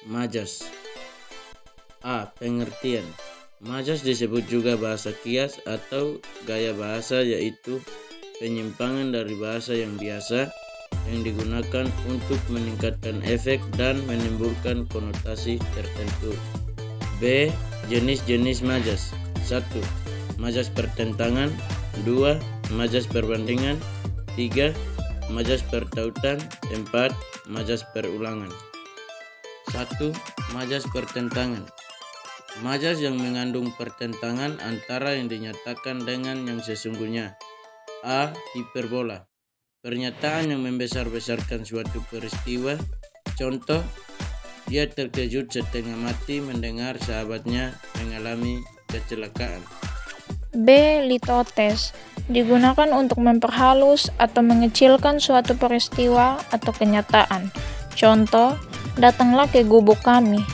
Majas. A. Pengertian. Majas disebut juga bahasa kias atau gaya bahasa, yaitu penyimpangan dari bahasa yang biasa yang digunakan untuk meningkatkan efek dan menimbulkan konotasi tertentu. B. Jenis-jenis majas. 1. Majas pertentangan. 2. Majas perbandingan. 3. Majas pertautan. 4. Majas perulangan. 1. Majas pertentangan. Majas yang mengandung pertentangan antara yang dinyatakan dengan yang sesungguhnya. A. Hiperbola. Pernyataan yang membesar-besarkan suatu peristiwa. Contoh, dia terkejut setengah mati mendengar sahabatnya mengalami kecelakaan. B. Litotes. Digunakan untuk memperhalus atau mengecilkan suatu peristiwa atau kenyataan. Contoh, datanglah ke gubuk kami.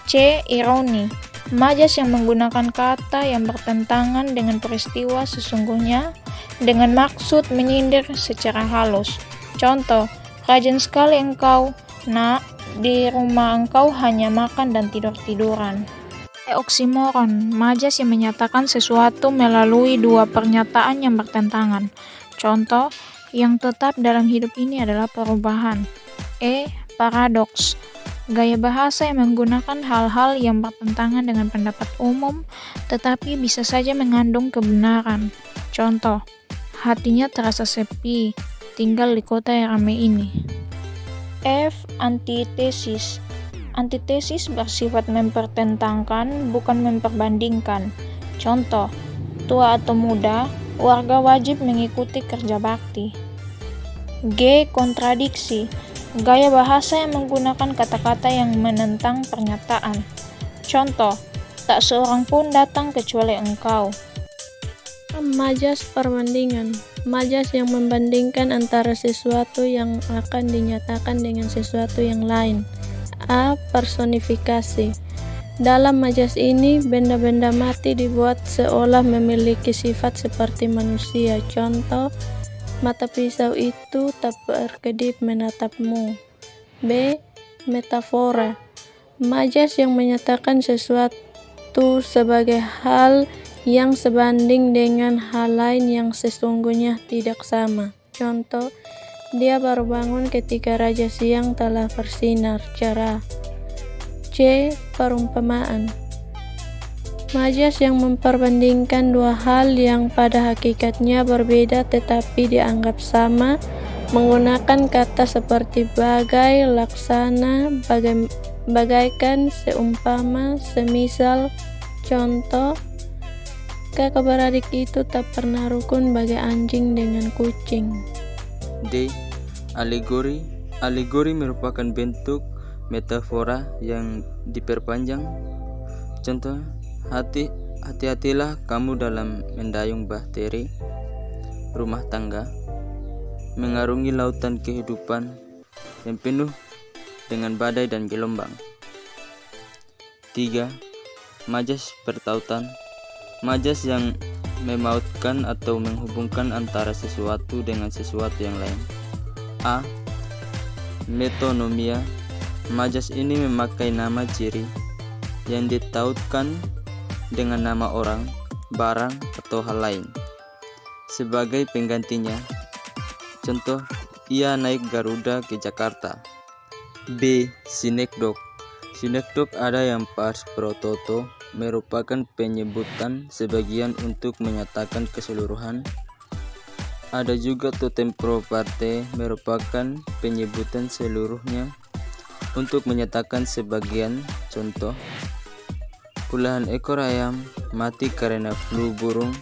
C. Ironi. Majas yang menggunakan kata yang bertentangan dengan peristiwa sesungguhnya dengan maksud menyindir secara halus. Contoh, rajin sekali engkau, nak, di rumah engkau hanya makan dan tidur-tiduran. Oksimoron, majas yang menyatakan sesuatu melalui dua pernyataan yang bertentangan. Contoh, yang tetap dalam hidup ini adalah perubahan. Paradoks. Gaya bahasa yang menggunakan hal-hal yang bertentangan dengan pendapat umum, tetapi bisa saja mengandung kebenaran. Contoh, hatinya terasa sepi, tinggal di kota yang ramai ini. Antitesis. Antitesis bersifat mempertentangkan, bukan memperbandingkan. Contoh, tua atau muda, warga wajib mengikuti kerja bakti. Kontradiksi. Gaya bahasa yang menggunakan kata-kata yang menentang pernyataan. Contoh, tak seorang pun datang kecuali engkau. Majas perbandingan. Majas yang membandingkan antara sesuatu yang akan dinyatakan dengan sesuatu yang lain. A. Personifikasi. Dalam majas ini, benda-benda mati dibuat seolah memiliki sifat seperti manusia. Contoh, mata pisau itu tak berkedip menatapmu. B. Metafora. Majas yang menyatakan sesuatu sebagai hal yang sebanding dengan hal lain yang sesungguhnya tidak sama. Contoh, dia baru bangun ketika raja siang telah bersinar cerah. C. Perumpamaan. Majas yang memperbandingkan dua hal yang pada hakikatnya berbeda tetapi dianggap sama, menggunakan kata seperti bagai, laksana, bagaikan, seumpama, semisal. Contoh, kakak beradik itu tak pernah rukun bagai anjing dengan kucing. D. Alegori. Alegori merupakan bentuk metafora yang diperpanjang. Contoh, hati-hatilah kamu dalam mendayung bahteri rumah tangga, mengarungi lautan kehidupan yang penuh dengan badai dan gelombang. 3. Majas pertautan. Majas yang memautkan atau menghubungkan antara sesuatu dengan sesuatu yang lain. A. Metonomia. Majas ini memakai nama ciri yang ditautkan dengan nama orang, barang, atau hal lain sebagai penggantinya. Contoh, ia naik Garuda ke Jakarta. B. Sinekdok. Sinekdok ada yang pars pro toto, merupakan penyebutan sebagian untuk menyatakan keseluruhan. Ada juga totem pro parte, merupakan penyebutan seluruhnya untuk menyatakan sebagian. Contoh, puluhan ekor ayam mati karena flu burung,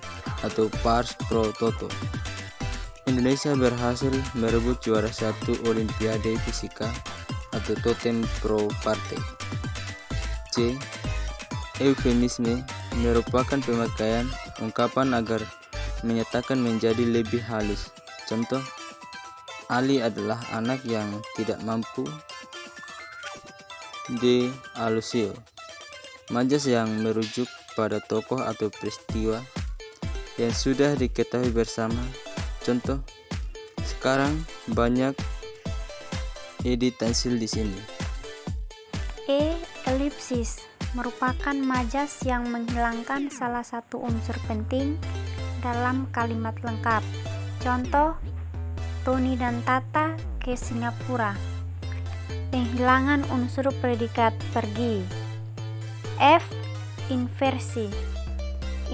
atau pars pro toto. Indonesia berhasil merebut juara 1 Olimpiade Fisika atau totem pro parte. C. Eufemisme merupakan pemakaian ungkapan agar menyatakan menjadi lebih halus. Contoh, Ali adalah anak yang tidak mampu. D. Alusio. Majas yang merujuk pada tokoh atau peristiwa yang sudah diketahui bersama. Contoh, sekarang banyak edit tansil di sini. Elipsis merupakan majas yang menghilangkan salah satu unsur penting dalam kalimat lengkap. Contoh, Tony dan Tata ke Singapura. Penghilangan unsur predikat pergi. F. Inversi.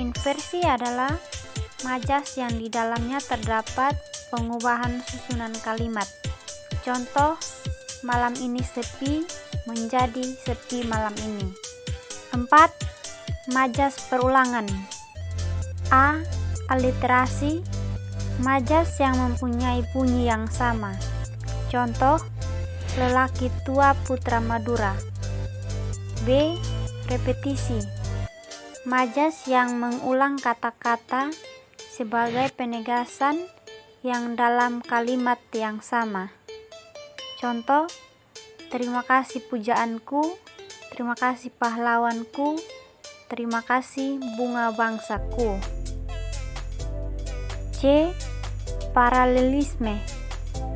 Inversi adalah majas yang di dalamnya terdapat pengubahan susunan kalimat. Contoh, malam ini sepi menjadi sepi malam ini. 4. Majas perulangan. A. Aliterasi, majas yang mempunyai bunyi yang sama. Contoh, lelaki tua putra Madura. B. Repetisi, majas yang mengulang kata-kata sebagai penegasan yang dalam kalimat yang sama. Contoh, terima kasih pujaanku, terima kasih pahlawanku, terima kasih bunga bangsaku. C. Paralelisme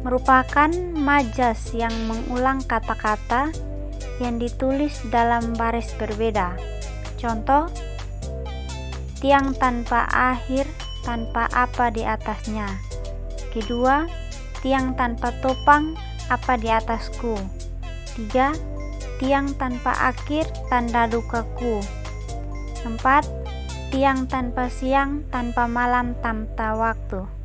merupakan majas yang mengulang kata-kata yang ditulis dalam baris berbeda. Contoh, tiang tanpa akhir tanpa apa di atasnya. Kedua, tiang tanpa topang apa di atasku. 3. Tiang tanpa akhir tanda dukaku. 4. Tiang tanpa siang tanpa malam tanpa waktu.